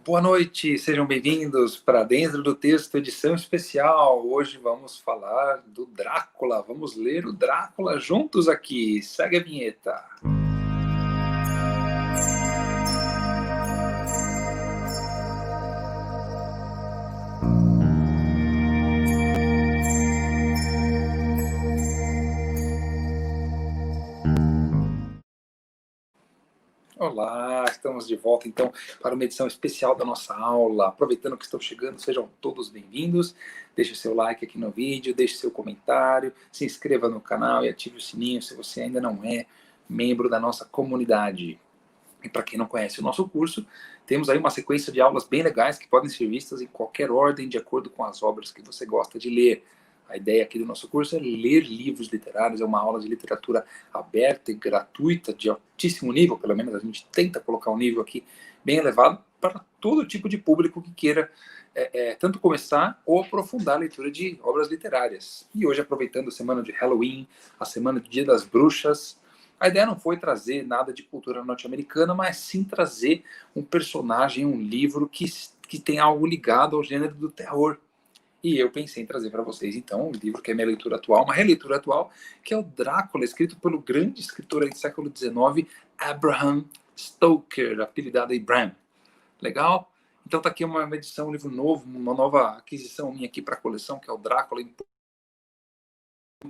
Boa noite, sejam bem-vindos para Dentro do Texto, edição especial. Hoje vamos falar do Drácula, vamos ler o Drácula juntos aqui. Segue a vinheta. Olá, estamos de volta então para uma edição especial da nossa aula. Aproveitando que estão chegando, sejam todos bem-vindos. Deixe seu like aqui no vídeo, deixe seu comentário, se inscreva no canal e ative o sininho se você ainda não é membro da nossa comunidade. E para quem não conhece o nosso curso, temos aí uma sequência de aulas bem legais que podem ser vistas em qualquer ordem, de acordo com as obras que você gosta de ler. A ideia aqui do nosso curso é ler livros literários, é uma aula de literatura aberta e gratuita, de altíssimo nível, pelo menos a gente tenta colocar um nível aqui bem elevado para todo tipo de público que queira tanto começar ou aprofundar a leitura de obras literárias. E hoje, aproveitando a semana de Halloween, a semana do Dia das Bruxas, a ideia não foi trazer nada de cultura norte-americana, mas sim trazer um personagem, um livro que tem algo ligado ao gênero do terror. E eu pensei em trazer para vocês, então, um livro que é minha leitura atual, uma releitura atual, que é o Drácula, escrito pelo grande escritor aí do século XIX, Bram Stoker, apelidado aí Bram. Legal? Então tá aqui uma edição, um livro novo, uma nova aquisição minha aqui para a coleção, que é o Drácula, muito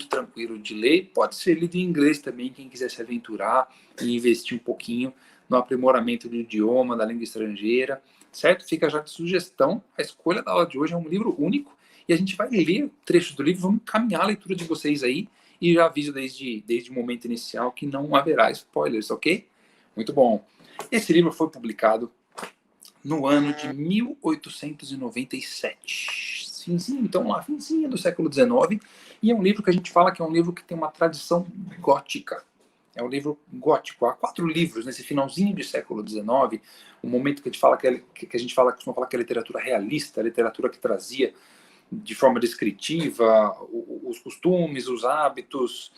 tranquilo de ler. Pode ser lido em inglês também, quem quiser se aventurar e investir um pouquinho no aprimoramento do idioma, da língua estrangeira, certo? Fica já de sugestão, a escolha da aula de hoje é um livro único, e a gente vai ler trechos do livro, vamos encaminhar a leitura de vocês aí, e já aviso desde o momento inicial que não haverá spoilers, ok? Muito bom. Esse livro foi publicado no ano de 1897. Finzinho, então lá, finzinho do século XIX, e é um livro que a gente fala que é um livro que tem uma tradição gótica. É um livro gótico. Há 4 livros nesse finalzinho do século XIX, o momento que a gente fala costuma falar que é a literatura realista, a literatura que trazia de forma descritiva os costumes, os hábitos,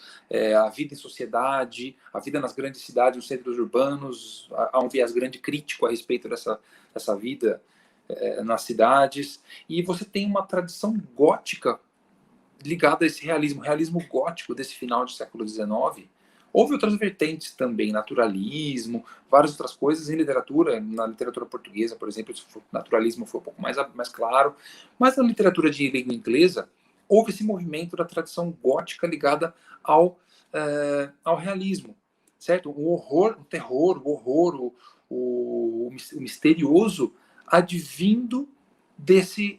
a vida em sociedade, a vida nas grandes cidades, nos centros urbanos. Há um viés grande crítico a respeito dessa vida nas cidades. E você tem uma tradição gótica ligada a esse realismo gótico desse final do século XIX. Houve outras vertentes também, naturalismo, várias outras coisas em literatura, na literatura portuguesa, por exemplo, o naturalismo foi um pouco mais claro, mas na literatura de língua inglesa, houve esse movimento da tradição gótica ligada ao realismo, certo? O horror, o terror, o horror, o misterioso advindo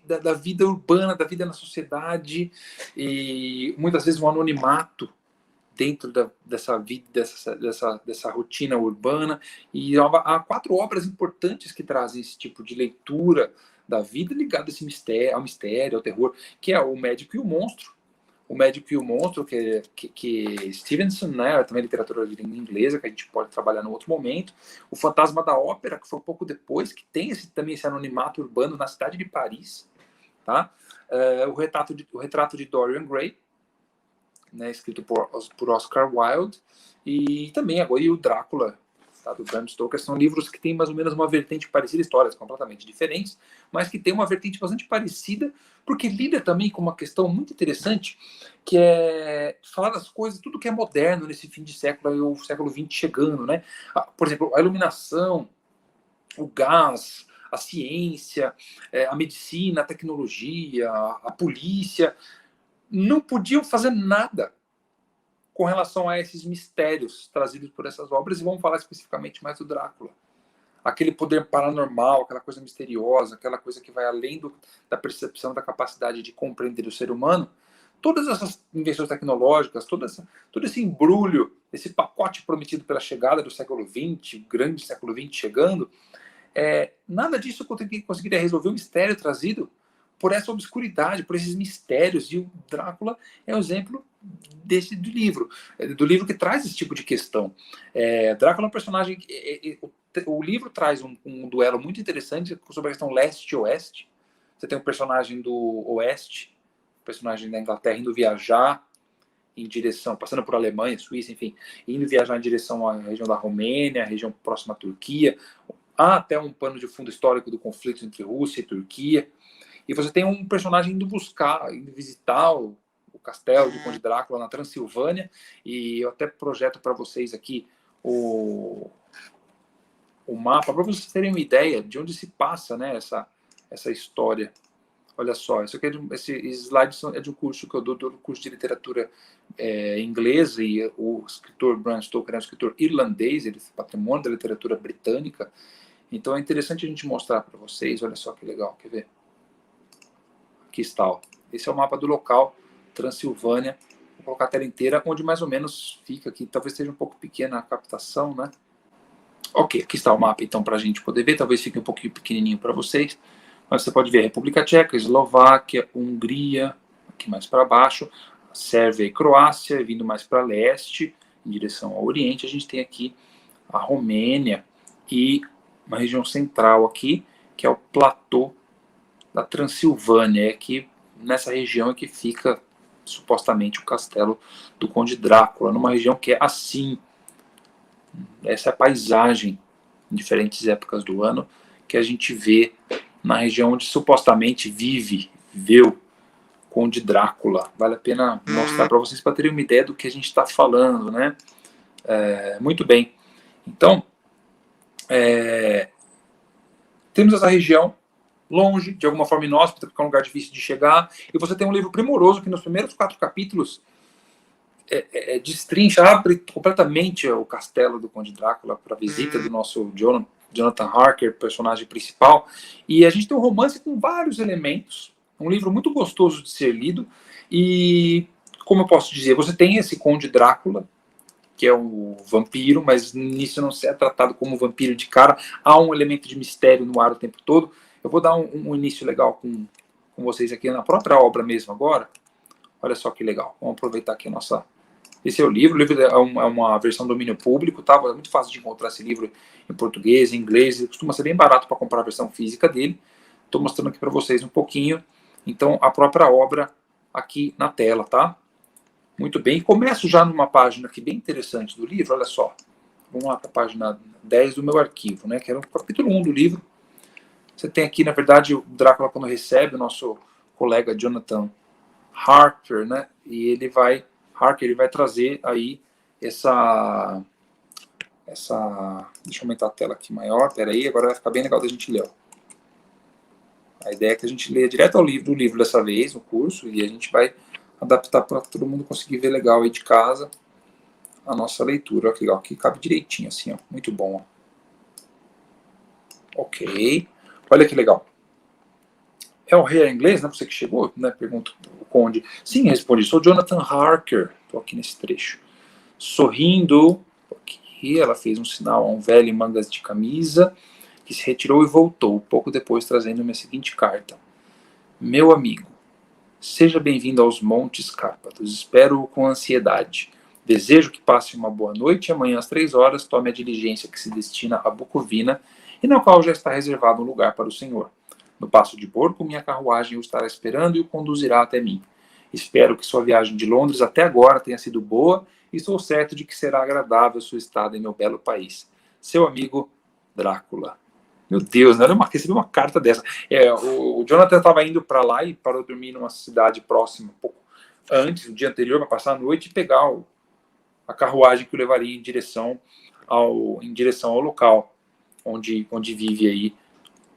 da vida urbana, da vida na sociedade, e muitas vezes um anonimato dentro dessa vida, dessa rotina urbana. E há 4 obras importantes que trazem esse tipo de leitura da vida ligada a esse ao mistério, ao terror, que é O Médico e o Monstro. O Médico e o Monstro, que Stevenson, né, também literatura de língua inglesa, que a gente pode trabalhar no outro momento. O Fantasma da Ópera, que foi um pouco depois, que tem também esse anonimato urbano na cidade de Paris. Tá? O Retrato de Dorian Gray, né, escrito por Oscar Wilde, e também agora o Drácula, tá, do Bram Stoker. São livros que têm mais ou menos uma vertente parecida, histórias completamente diferentes, mas que tem uma vertente bastante parecida, porque lida também com uma questão muito interessante, que é falar das coisas, tudo que é moderno nesse fim de século, e o século XX chegando, né? Por exemplo, a iluminação, o gás, a ciência, a medicina, a tecnologia, a polícia, não podiam fazer nada com relação a esses mistérios trazidos por essas obras, e vamos falar especificamente mais do Drácula. Aquele poder paranormal, aquela coisa misteriosa, aquela coisa que vai além da percepção, da capacidade de compreender o ser humano. Todas essas invenções tecnológicas, todo esse embrulho, esse pacote prometido pela chegada do século XX, o grande século XX chegando, nada disso conseguiria resolver o mistério trazido por essa obscuridade, por esses mistérios. E o Drácula é um exemplo do livro que traz esse tipo de questão. Drácula é um personagem. O livro traz um duelo muito interessante sobre a questão leste e oeste. Você tem um personagem do oeste, um personagem da Inglaterra indo viajar em direção, passando por Alemanha, Suíça, enfim, indo viajar em direção à região da Romênia, a região próxima à Turquia, Há até um pano de fundo histórico do conflito entre Rússia e Turquia. E você tem um personagem indo visitar o castelo de Conde Drácula na Transilvânia. E eu até projeto para vocês aqui o mapa, para vocês terem uma ideia de onde se passa, né, essa história. Olha só, esse slide é de um curso que eu dou, do curso de literatura inglesa, e o escritor Bram Stoker é um escritor irlandês, ele é patrimônio da literatura britânica. Então é interessante a gente mostrar para vocês. Olha só que legal, quer ver? Aqui está, ó. Esse é o mapa do local, Transilvânia. Vou colocar a tela inteira, onde mais ou menos fica aqui. Talvez seja um pouco pequena a captação, né? Ok, aqui está o mapa, então, para a gente poder ver. Talvez fique um pouquinho pequenininho para vocês. Mas você pode ver a República Tcheca, Eslováquia, Hungria, aqui mais para baixo, Sérvia e Croácia, vindo mais para leste, em direção ao Oriente. A gente tem aqui a Romênia e uma região central aqui, que é o platô da Transilvânia. É que nessa região é que fica supostamente o castelo do Conde Drácula, numa região que é assim. Essa é a paisagem em diferentes épocas do ano que a gente vê na região onde supostamente viveu Conde Drácula. Vale a pena mostrar para vocês, para terem uma ideia do que a gente está falando, né? Muito bem. Então, temos essa região longe, de alguma forma inóspita, porque é um lugar difícil de chegar, e você tem um livro primoroso que nos primeiros 4 capítulos destrincha, abre completamente o castelo do Conde Drácula para a visita do nosso Jonathan Harker, personagem principal. E a gente tem um romance com vários elementos, um livro muito gostoso de ser lido. E, como eu posso dizer, você tem esse Conde Drácula, que é um vampiro, mas nisso não se é tratado como vampiro de cara. Há um elemento de mistério no ar o tempo todo. Eu vou dar um início legal com vocês aqui na própria obra mesmo agora. Olha só que legal. Vamos aproveitar aqui a nossa... Esse é o livro é uma versão do domínio público, tá? É muito fácil de encontrar esse livro em português, em inglês, costuma ser bem barato para comprar a versão física dele. Estou mostrando aqui para vocês um pouquinho. Então, a própria obra aqui na tela, tá? Muito bem. Começo já numa página aqui bem interessante do livro, olha só. Vamos lá para a página 10 do meu arquivo, né? Que era o capítulo 1 do livro. Você tem aqui, na verdade, o Drácula quando recebe o nosso colega Jonathan Harker, né? E ele vai trazer aí essa... Deixa eu aumentar a tela aqui maior. Peraí, agora vai ficar bem legal da gente ler. Ó. A ideia é que a gente leia direto do livro dessa vez, no curso, e a gente vai adaptar para todo mundo conseguir ver legal aí de casa a nossa leitura. Olha que legal, aqui cabe direitinho assim, ó. Muito bom. Ó. Ok. Olha que legal. É o rei inglês, né? Você que chegou, né? Pergunta o conde. Sim, respondi. Sou Jonathan Harker. Estou aqui nesse trecho. Sorrindo. Aqui ela fez um sinal a um velho em mangas de camisa, que se retirou e voltou, pouco depois trazendo-me a seguinte carta. Meu amigo, seja bem-vindo aos Montes Cárpatos. Espero-o com ansiedade. Desejo que passe uma boa noite e amanhã às 3 horas tome a diligência que se destina a Bucovina e na qual já está reservado um lugar para o senhor. No Paço de Porco, minha carruagem o estará esperando e o conduzirá até mim. Espero que sua viagem de Londres até agora tenha sido boa e estou certo de que será agradável sua estada em meu belo país. Seu amigo Drácula. Meu Deus, né? Recebi uma carta dessa. O Jonathan estava indo para lá e parou dormir numa cidade próxima, um pouco antes, no dia anterior, para passar a noite e pegar a carruagem que o levaria em direção ao local onde vive aí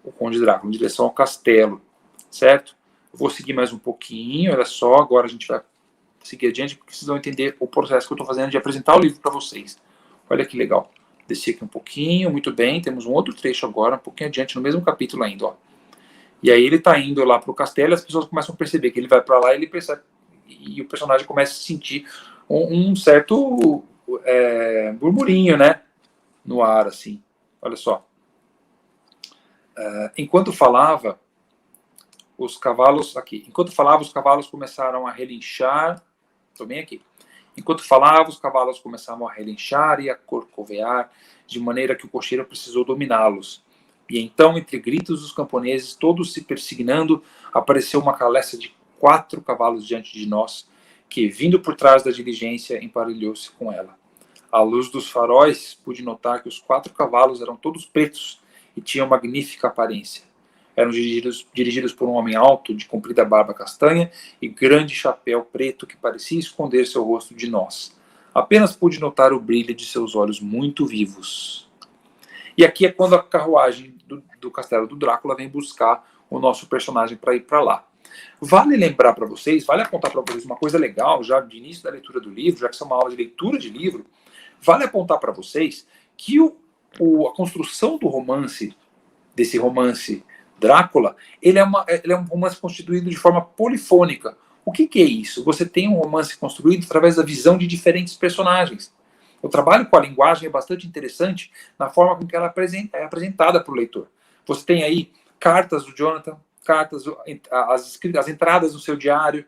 o Conde Drácula, em direção ao castelo, certo? Eu vou seguir mais um pouquinho, olha só, agora a gente vai seguir adiante, porque vocês vão entender o processo que eu estou fazendo de apresentar o livro para vocês. Olha que legal. Desci aqui um pouquinho, muito bem, temos um outro trecho agora, um pouquinho adiante, no mesmo capítulo ainda, ó. E aí ele está indo lá para o castelo e as pessoas começam a perceber que ele vai para lá e ele percebe, e o personagem começa a sentir um certo burburinho, né, no ar, assim. Olha só. Enquanto falava, os cavalos começaram a relinchar. Estou bem aqui. Enquanto falava, os cavalos começavam a relinchar e a corcovear, de maneira que o cocheiro precisou dominá-los. E então, entre gritos dos camponeses, todos se persignando, apareceu uma carroça de 4 cavalos diante de nós, que, vindo por trás da diligência, emparelhou-se com ela. À luz dos faróis, pude notar que os 4 cavalos eram todos pretos e tinham magnífica aparência. Eram dirigidos por um homem alto, de comprida barba castanha e grande chapéu preto que parecia esconder seu rosto de nós. Apenas pude notar o brilho de seus olhos muito vivos. E aqui é quando a carruagem do castelo do Drácula vem buscar o nosso personagem para ir para lá. Vale lembrar para vocês, vale apontar para vocês uma coisa legal, já de início da leitura do livro, já que isso é uma aula de leitura de livro, vale apontar para vocês que a construção do romance, desse romance Drácula, ele é um romance constituído de forma polifônica. O que é isso? Você tem um romance construído através da visão de diferentes personagens. O trabalho com a linguagem é bastante interessante na forma com que ela é apresentada para o leitor. Você tem aí cartas do Jonathan, cartas, as entradas no seu diário,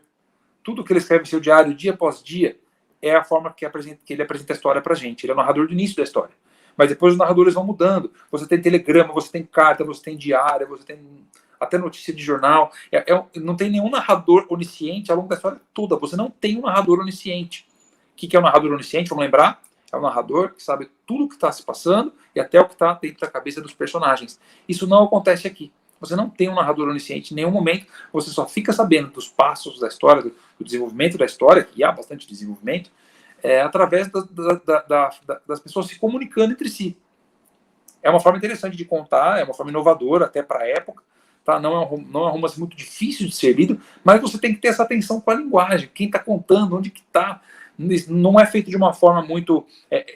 tudo que ele escreve no seu diário dia após dia é a forma que ele apresenta a história para a gente. Ele é o narrador do início da história. Mas depois os narradores vão mudando. Você tem telegrama, você tem carta, você tem diário, você tem até notícia de jornal. Não tem nenhum narrador onisciente ao longo da história toda. Você não tem um narrador onisciente. O que é um narrador onisciente? Vamos lembrar? É um narrador que sabe tudo o que está se passando e até o que está dentro da cabeça dos personagens. Isso não acontece aqui. Você não tem um narrador onisciente em nenhum momento. Você só fica sabendo dos passos da história, do desenvolvimento da história, que há bastante desenvolvimento, através das pessoas se comunicando entre si. É uma forma interessante de contar, é uma forma inovadora até para a época. Tá? Não é um romance muito difícil de ser lido, mas você tem que ter essa atenção com a linguagem. Quem está contando, onde que está. Não é feito de uma forma muito...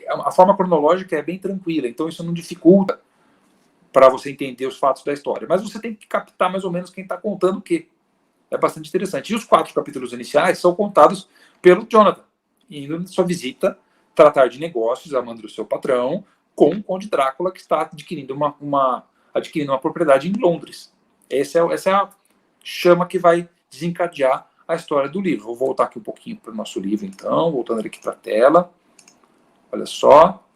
a forma cronológica é bem tranquila, então isso não dificulta para você entender os fatos da história. Mas você tem que captar mais ou menos quem está contando o quê. É bastante interessante. E os 4 capítulos iniciais são contados pelo Jonathan, indo na sua visita tratar de negócios, amando o seu patrão, com o Conde Drácula, que está adquirindo uma propriedade em Londres. Essa é a chama que vai desencadear a história do livro. Vou voltar aqui um pouquinho para o nosso livro, então, voltando aqui para a tela. Olha só.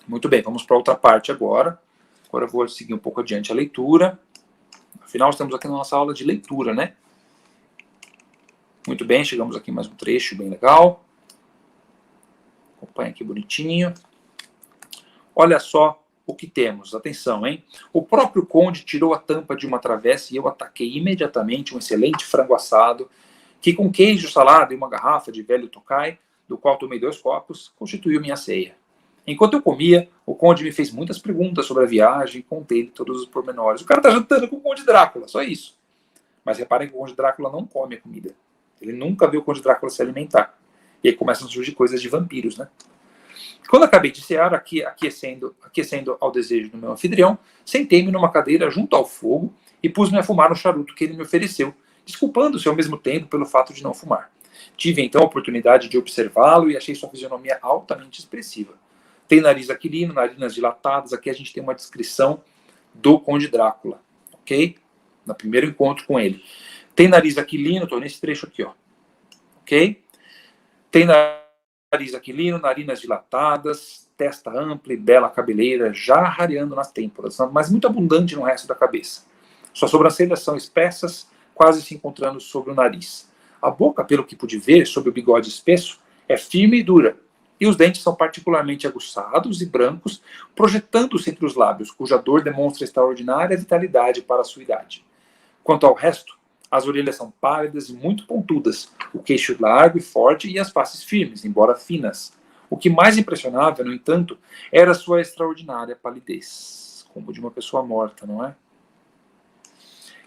Muito bem, vamos para outra parte agora. Agora eu vou seguir um pouco adiante a leitura. Afinal, estamos aqui na nossa aula de leitura, né? Muito bem, chegamos aqui em mais um trecho bem legal. Acompanha aqui bonitinho. Olha só o que temos. Atenção, hein? O próprio conde tirou a tampa de uma travessa e eu ataquei imediatamente um excelente frango assado, que com queijo, salada e uma garrafa de velho Tokai, do qual tomei 2 copos, constituiu minha ceia. Enquanto eu comia, o conde me fez muitas perguntas sobre a viagem e contei-lhe todos os pormenores. O cara tá jantando com o Conde Drácula, só isso. Mas reparem que o Conde Drácula não come a comida. Ele nunca viu o Conde Drácula se alimentar. E aí começam a surgir coisas de vampiros, né? Quando acabei de cear, aquecendo ao desejo do meu anfitrião, sentei-me numa cadeira junto ao fogo e pus-me a fumar no charuto que ele me ofereceu, desculpando-se ao mesmo tempo pelo fato de não fumar. Tive então a oportunidade de observá-lo e achei sua fisionomia altamente expressiva. Tem nariz aquilino, narinas dilatadas. Aqui a gente tem uma descrição do Conde Drácula, ok? No primeiro encontro com ele. Tem nariz aquilino, estou nesse trecho aqui, ó. Ok? Tem nariz aquilino, narinas dilatadas, testa ampla e bela cabeleira, já rareando nas têmporas, mas muito abundante no resto da cabeça. Suas sobrancelhas são espessas, quase se encontrando sobre o nariz. A boca, pelo que pude ver, sob o bigode espesso, é firme e dura, e os dentes são particularmente aguçados e brancos, projetando-se entre os lábios, cuja dor demonstra extraordinária vitalidade para a sua idade. Quanto ao resto, as orelhas são pálidas e muito pontudas, o queixo largo e forte e as faces firmes, embora finas. O que mais impressionava, no entanto, era sua extraordinária palidez, como de uma pessoa morta, não é?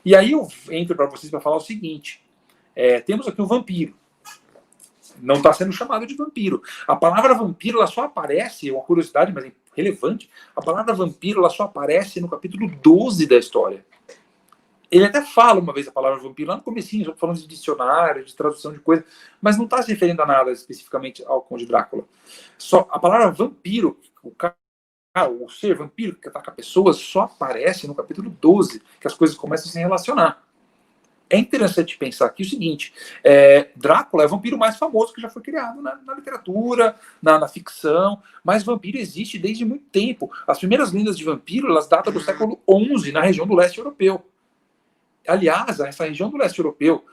E aí eu entro para vocês para falar o seguinte, temos aqui um vampiro. Não está sendo chamado de vampiro. A palavra vampiro ela só aparece, é uma curiosidade, mas é relevante, a palavra vampiro ela só aparece no capítulo 12 da história. Ele até fala uma vez a palavra vampiro, lá no comecinho, falando de dicionário, de tradução de coisa, mas não está se referindo a nada especificamente ao Conde Drácula. Só a palavra vampiro, o ser vampiro que ataca pessoas, só aparece no capítulo 12, que as coisas começam a se relacionar. É interessante pensar aqui o seguinte, Drácula é o vampiro mais famoso que já foi criado na literatura, na ficção, mas vampiro existe desde muito tempo. As primeiras lendas de vampiro, elas datam do século XI, na região do leste europeu. Aliás, essa região do leste europeu,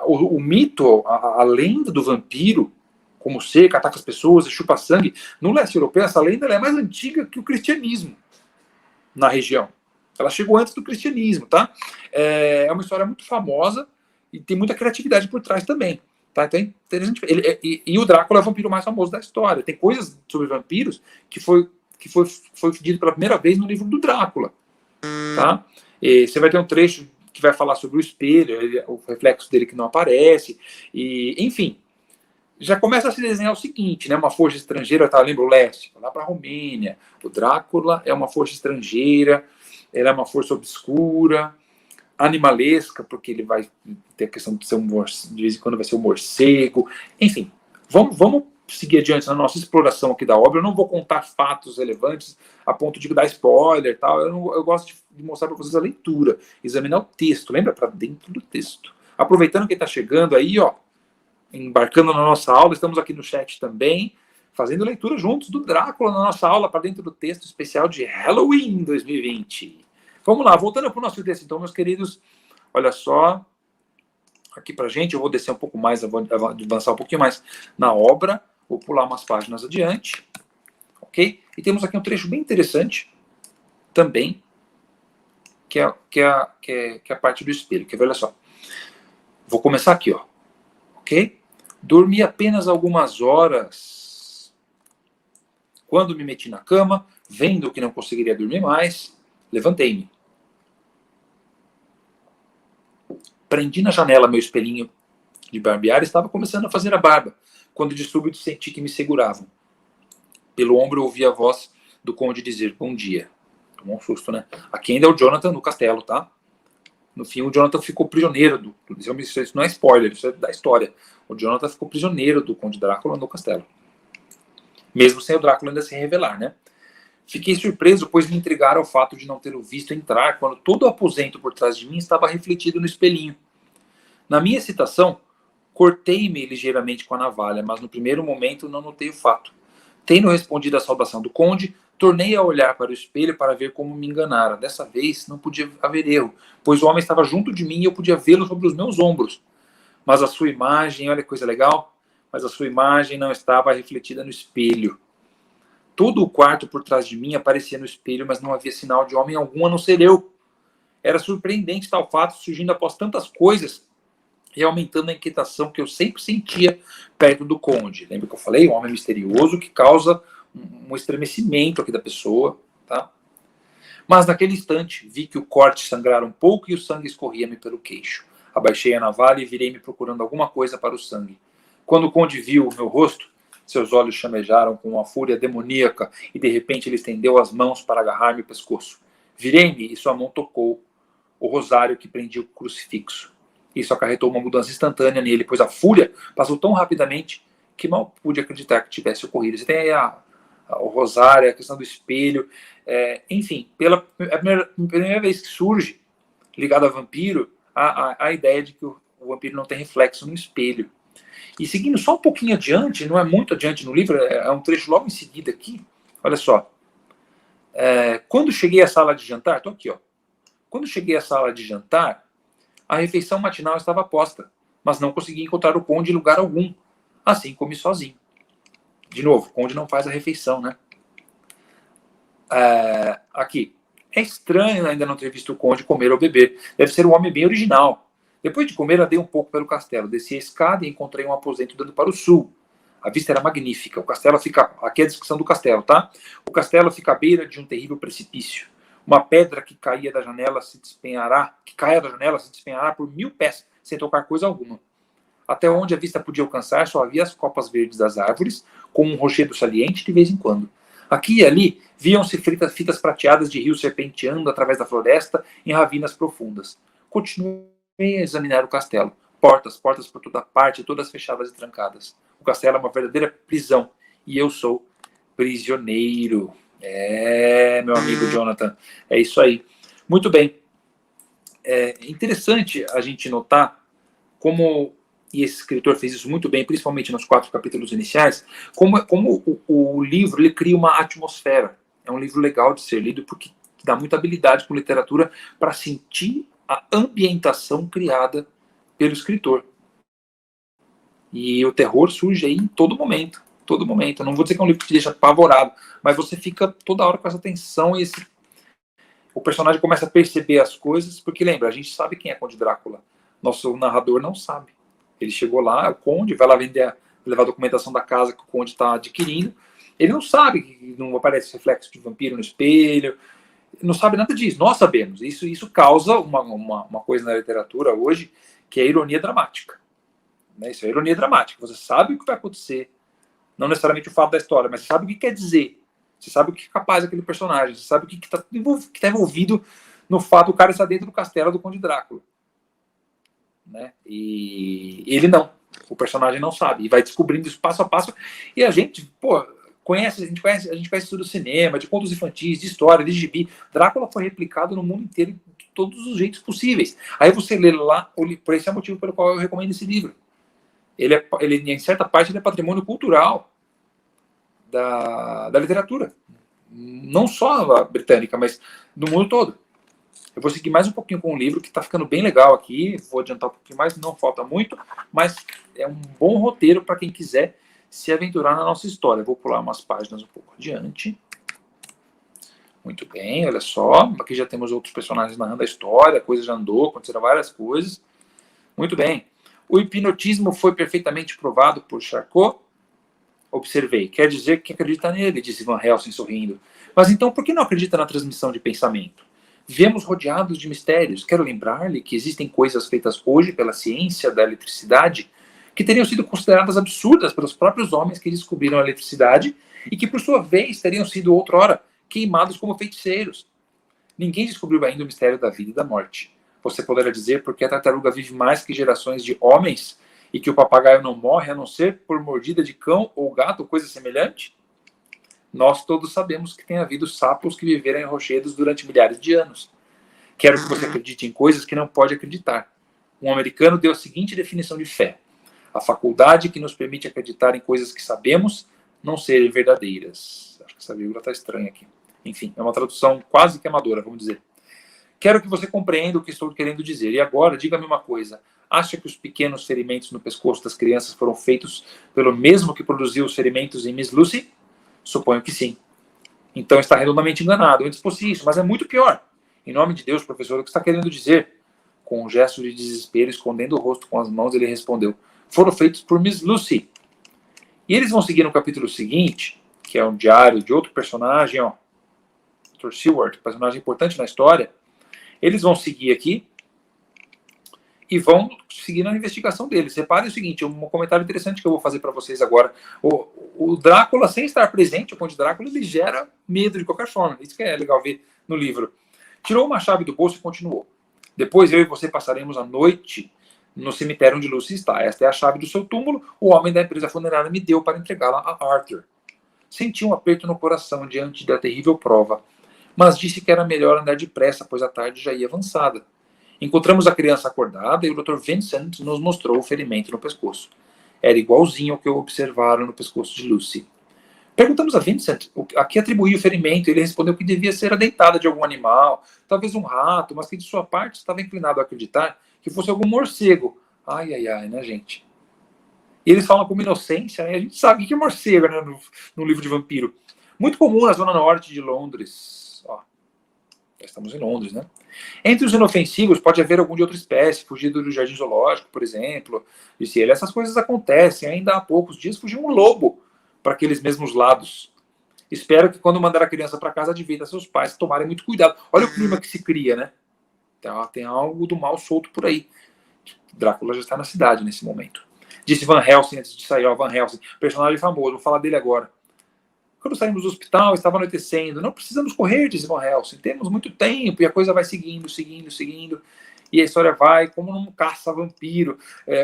o mito, a lenda do vampiro, como ser que ataca as pessoas e chupa sangue, no leste europeu, essa lenda é mais antiga que o cristianismo. na região. Ela chegou antes do cristianismo, tá? É uma história muito famosa e tem muita criatividade por trás também. Tá? Então é interessante. E o Drácula é o vampiro mais famoso da história. Tem coisas sobre vampiros que foi dito pela primeira vez no livro do Drácula. Tá? E você vai ter um trecho que vai falar sobre o espelho, o reflexo dele que não aparece, e enfim. Já começa a se desenhar o seguinte, né? Uma força estrangeira, tá? Lembra o leste? Lá para a Romênia. O Drácula é uma força estrangeira, ela é uma força obscura, animalesca, porque ele vai ter a questão de ser um morcego, de vez em quando vai ser um morcego. Enfim, vamos seguir adiante na nossa exploração aqui da obra. Eu não vou contar fatos relevantes a ponto de dar spoiler e tal. Eu gosto de mostrar para vocês a leitura, examinar o texto. Lembra? Para dentro do texto. Aproveitando que está chegando aí, ó, embarcando na nossa aula, estamos aqui no chat também, fazendo leitura juntos do Drácula na nossa aula para dentro do texto especial de Halloween 2020. Vamos lá, voltando para o nosso texto, então, meus queridos, olha só, aqui para a gente, eu vou descer um pouco mais, eu vou avançar um pouquinho mais na obra, vou pular umas páginas adiante, ok? E temos aqui um trecho bem interessante, também, que é a parte do espelho, quer ver? Olha só. Vou começar aqui, ó, ok? Dormi apenas algumas horas. Quando me meti na cama, vendo que não conseguiria dormir mais, levantei-me. Prendi na janela meu espelhinho de barbear e estava começando a fazer a barba, quando de súbito senti que me seguravam. Pelo ombro eu ouvi a voz do conde dizer, bom dia. Tomou um susto, né? Aqui ainda é o Jonathan no castelo, tá? No fim, o Jonathan ficou prisioneiro isso não é spoiler, isso é da história. O Jonathan ficou prisioneiro do Conde Drácula no castelo. Mesmo sem o Drácula ainda se revelar, né? Fiquei surpreso, pois me intrigaram o fato de não ter o visto entrar quando todo o aposento por trás de mim estava refletido no espelhinho. Na minha excitação, cortei-me ligeiramente com a navalha, mas no primeiro momento não notei o fato. Tendo respondido à saudação do conde, tornei a olhar para o espelho para ver como me enganara. Dessa vez não podia haver erro, pois o homem estava junto de mim e eu podia vê-lo sobre os meus ombros. Mas a sua imagem, olha que coisa legal, mas a sua imagem não estava refletida no espelho. Todo o quarto por trás de mim aparecia no espelho, mas não havia sinal de homem algum a não ser eu. Era surpreendente tal fato surgindo após tantas coisas e aumentando a inquietação que eu sempre sentia perto do conde. Lembra que eu falei? Um homem misterioso que causa um estremecimento aqui da pessoa, tá? Mas naquele instante vi que o corte sangrara um pouco e o sangue escorria-me pelo queixo. Abaixei a navalha e virei-me procurando alguma coisa para o sangue. Quando o conde viu o meu rosto, seus olhos chamejaram com uma fúria demoníaca e de repente ele estendeu as mãos para agarrar-me o pescoço. Virei-me e sua mão tocou o rosário que prendia o crucifixo. Isso acarretou uma mudança instantânea nele, pois a fúria passou tão rapidamente que mal pude acreditar que tivesse ocorrido. Você tem aí o rosário, a questão do espelho, enfim, a primeira vez que surge, ligado a vampiro, a ideia de que o vampiro não tem reflexo no espelho. E seguindo só um pouquinho adiante, não é muito adiante no livro, é um trecho logo em seguida aqui, olha só. Quando cheguei à sala de jantar, estou aqui, ó. Quando cheguei à sala de jantar, a refeição matinal estava posta, mas não consegui encontrar o conde em lugar algum. Assim comi sozinho. De novo, o conde não faz a refeição, né? Aqui. É estranho ainda não ter visto o conde comer ou beber. Deve ser um homem bem original. Depois de comer, andei um pouco pelo castelo. Desci a escada e encontrei um aposento dando para o sul. A vista era magnífica. O castelo fica... Aqui é a descrição do castelo, tá? O castelo fica à beira de um terrível precipício. Uma pedra que caia da janela se despenhará por 1000 pés, sem tocar coisa alguma. Até onde a vista podia alcançar, só havia as copas verdes das árvores, com um rochedo saliente de vez em quando. Aqui e ali, viam-se fitas prateadas de rios serpenteando através da floresta em ravinas profundas. Continuei a examinar o castelo. Portas por toda parte, todas fechadas e trancadas. O castelo é uma verdadeira prisão, e eu sou prisioneiro. Meu amigo Jonathan, é isso aí. Muito bem. É interessante a gente notar como, e esse escritor fez isso muito bem, principalmente nos 4 capítulos iniciais, como o livro ele cria uma atmosfera. É um livro legal de ser lido porque dá muita habilidade com literatura para sentir a ambientação criada pelo escritor. E o terror surge aí em todo momento. Todo momento. Eu não vou dizer que é um livro que te deixa apavorado, mas você fica toda hora com essa tensão e o personagem começa a perceber as coisas, porque lembra, a gente sabe quem é Conde Drácula. Nosso narrador não sabe. Ele chegou lá, o Conde vai lá levar a documentação da casa que o Conde está adquirindo. Ele não sabe que não aparece reflexo de vampiro no espelho, não sabe nada disso. Nós sabemos. Isso causa uma coisa na literatura hoje, que é a ironia dramática. Né? Isso é ironia dramática. Você sabe o que vai acontecer, não necessariamente o fato da história, mas você sabe o que quer dizer. Você sabe o que é capaz aquele personagem. Você sabe o que está envolvido no fato do cara estar dentro do castelo do Conde Drácula. Né? E ele não. O personagem não sabe. E vai descobrindo isso passo a passo. E a gente, a gente conhece tudo do cinema, de contos infantis, de história, de gibi. Drácula foi replicado no mundo inteiro de todos os jeitos possíveis. Aí você lê lá, por esse é o motivo pelo qual eu recomendo esse livro. Ele, em certa parte, ele é patrimônio cultural da literatura. Não só a britânica, mas do mundo todo. Eu vou seguir mais um pouquinho com o livro, que está ficando bem legal aqui. Vou adiantar um pouquinho mais, não falta muito, mas é um bom roteiro para quem quiser se aventurar na nossa história. Vou pular umas páginas um pouco adiante. Muito bem, olha só. Aqui já temos outros personagens narrando a história, a coisa já andou, aconteceram várias coisas. Muito bem. O hipnotismo foi perfeitamente provado por Charcot? Observei. Quer dizer que acredita nele, disse Van Helsing sorrindo. Mas então por que não acredita na transmissão de pensamento? Vivemos rodeados de mistérios. Quero lembrar-lhe que existem coisas feitas hoje pela ciência da eletricidade que teriam sido consideradas absurdas pelos próprios homens que descobriram a eletricidade e que, por sua vez, teriam sido outrora queimados como feiticeiros. Ninguém descobriu ainda o mistério da vida e da morte. Você poderá dizer porque a tartaruga vive mais que gerações de homens e que o papagaio não morre a não ser por mordida de cão ou gato ou coisa semelhante? Nós todos sabemos que tem havido sapos que viveram em rochedos durante milhares de anos. Quero que você acredite em coisas que não pode acreditar. Um americano deu a seguinte definição de fé: a faculdade que nos permite acreditar em coisas que sabemos não serem verdadeiras. Acho que essa vírgula está estranha aqui. Enfim, é uma tradução quase que amadora, vamos dizer. Quero que você compreenda o que estou querendo dizer. E agora, diga-me uma coisa. Acha que os pequenos ferimentos no pescoço das crianças foram feitos pelo mesmo que produziu os ferimentos em Miss Lucy? Suponho que sim. Então está redondamente enganado. Antes fosse isso, mas é muito pior. Em nome de Deus, professor, o que está querendo dizer? Com um gesto de desespero, escondendo o rosto com as mãos, ele respondeu: foram feitos por Miss Lucy. E eles vão seguir no capítulo seguinte, que é um diário de outro personagem, Dr. Seward, personagem importante na história. Eles vão seguir aqui e vão seguir na investigação deles. Reparem o seguinte, um comentário interessante que eu vou fazer para vocês agora. O Drácula, sem estar presente, o Conde Drácula, ele gera medo de qualquer forma. Isso que é legal ver no livro. Tirou uma chave do bolso e continuou. Depois eu e você passaremos a noite no cemitério onde Lucy está. Esta é a chave do seu túmulo. O homem da empresa funerária me deu para entregá-la a Arthur. Senti um aperto no coração diante da terrível prova, mas disse que era melhor andar depressa, pois a tarde já ia avançada. Encontramos a criança acordada e o Dr. Vincent nos mostrou o ferimento no pescoço. Era igualzinho ao que eu observara no pescoço de Lucy. Perguntamos a Vincent a que atribuía o ferimento e ele respondeu que devia ser a dentada de algum animal, talvez um rato, mas que de sua parte estava inclinado a acreditar que fosse algum morcego. Ai, ai, ai, né, gente? E eles falam com uma inocência, né? A gente sabe o que é morcego, né, no livro de vampiro. Muito comum na zona norte de Londres. Já estamos em Londres, né? Entre os inofensivos pode haver algum de outra espécie, fugido do jardim zoológico, por exemplo. Disse ele, essas coisas acontecem. Ainda há poucos dias fugiu um lobo para aqueles mesmos lados. Espero que quando mandar a criança para casa, advida seus pais tomarem muito cuidado. Olha o clima que se cria, né? Tem algo do mal solto por aí. Drácula já está na cidade nesse momento. Disse Van Helsing antes de sair. Van Helsing, personagem famoso, vou falar dele agora. Quando saímos do hospital, estava anoitecendo. Não precisamos correr, disse Van Helsing. Temos muito tempo e a coisa vai seguindo. E a história vai como num caça-vampiro.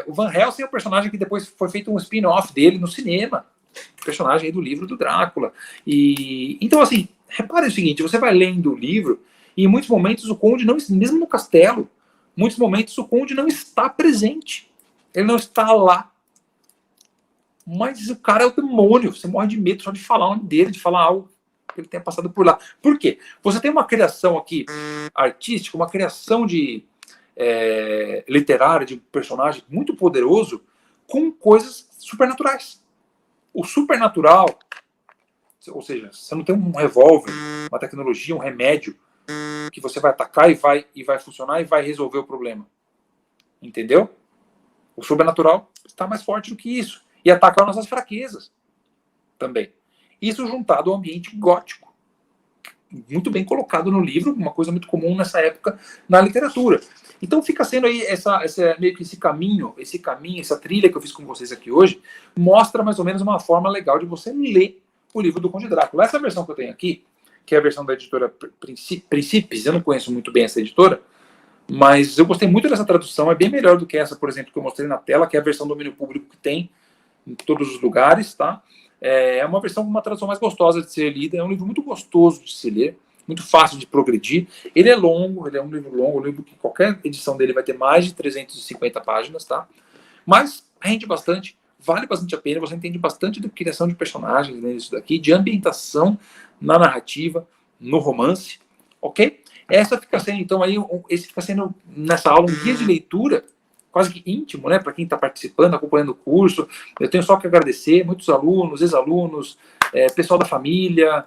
O Van Helsing é um personagem que depois foi feito um spin-off dele no cinema. Personagem aí do livro do Drácula. Então, assim, repare o seguinte, você vai lendo o livro e em muitos momentos o Conde, não, mesmo no castelo, muitos momentos o Conde não está presente. Ele não está lá. Mas o cara é o demônio. Você morre de medo só de falar o nome dele, de falar algo que ele tenha passado por lá. Por quê? Você tem uma criação aqui artística, uma criação literária de um personagem muito poderoso com coisas supernaturais. O supernatural, ou seja, você não tem um revólver, uma tecnologia, um remédio que você vai atacar e vai funcionar e vai resolver o problema. Entendeu? O sobrenatural está mais forte do que isso. E ataca as nossas fraquezas também. Isso juntado ao ambiente gótico. Muito bem colocado no livro, uma coisa muito comum nessa época na literatura. Então fica sendo aí meio que esse caminho, essa trilha que eu fiz com vocês aqui hoje, mostra mais ou menos uma forma legal de você ler o livro do Conde Drácula. Essa versão que eu tenho aqui, que é a versão da editora Príncipes, eu não conheço muito bem essa editora, mas eu gostei muito dessa tradução, é bem melhor do que essa, por exemplo, que eu mostrei na tela, que é a versão do domínio público que tem em todos os lugares, tá? É uma versão com uma tradução mais gostosa de ser lida, é um livro muito gostoso de se ler, muito fácil de progredir. Ele é longo, ele é um livro longo, um livro que qualquer edição dele vai ter mais de 350 páginas, tá? Mas rende bastante, vale bastante a pena, você entende bastante da criação de personagens nisso daqui, de ambientação na narrativa, no romance, ok? Essa fica sendo, então, aí, esse fica sendo, nessa aula, um guia de leitura quase que íntimo, né, para quem está participando, acompanhando o curso. Eu tenho só que agradecer, muitos alunos, ex-alunos, pessoal da família,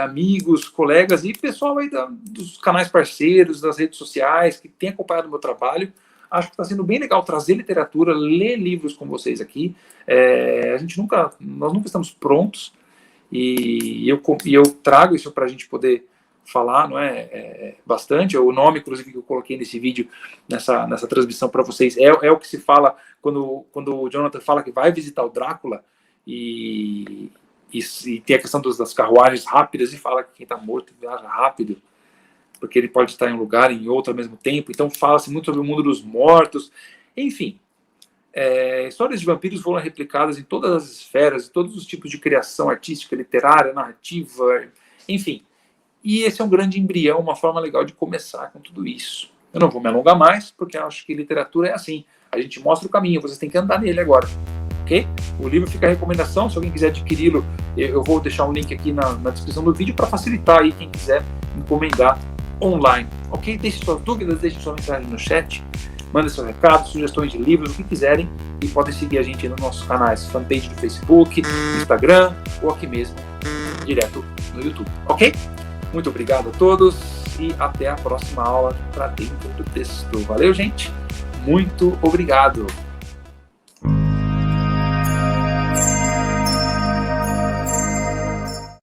amigos, colegas e pessoal aí dos canais parceiros, das redes sociais, que tem acompanhado o meu trabalho. Acho que está sendo bem legal trazer literatura, ler livros com vocês aqui. Nós nunca estamos prontos e eu trago isso para a gente poder falar, não é, bastante. O nome, inclusive, que eu coloquei nesse vídeo, nessa transmissão para vocês, é o que se fala quando o Jonathan fala que vai visitar o Drácula e tem a questão das carruagens rápidas e fala que quem está morto viaja rápido, porque ele pode estar em um lugar e em outro ao mesmo tempo. Então fala-se muito sobre o mundo dos mortos. Enfim, histórias de vampiros foram replicadas em todas as esferas, em todos os tipos de criação artística, literária, narrativa, enfim. E esse é um grande embrião, uma forma legal de começar com tudo isso. Eu não vou me alongar mais, porque eu acho que literatura é assim. A gente mostra o caminho, vocês têm que andar nele agora. Ok? O livro fica a recomendação, se alguém quiser adquiri-lo, eu vou deixar um link aqui na descrição do vídeo para facilitar aí quem quiser encomendar online. Ok? Deixe suas dúvidas, deixe sua mensagem no chat, mandem seus recados, sugestões de livros, o que quiserem, e podem seguir a gente nos nossos canais, fanpage do Facebook, Instagram, ou aqui mesmo, direto no YouTube. Ok? Muito obrigado a todos e até a próxima aula para dentro do texto. Valeu, gente? Muito obrigado!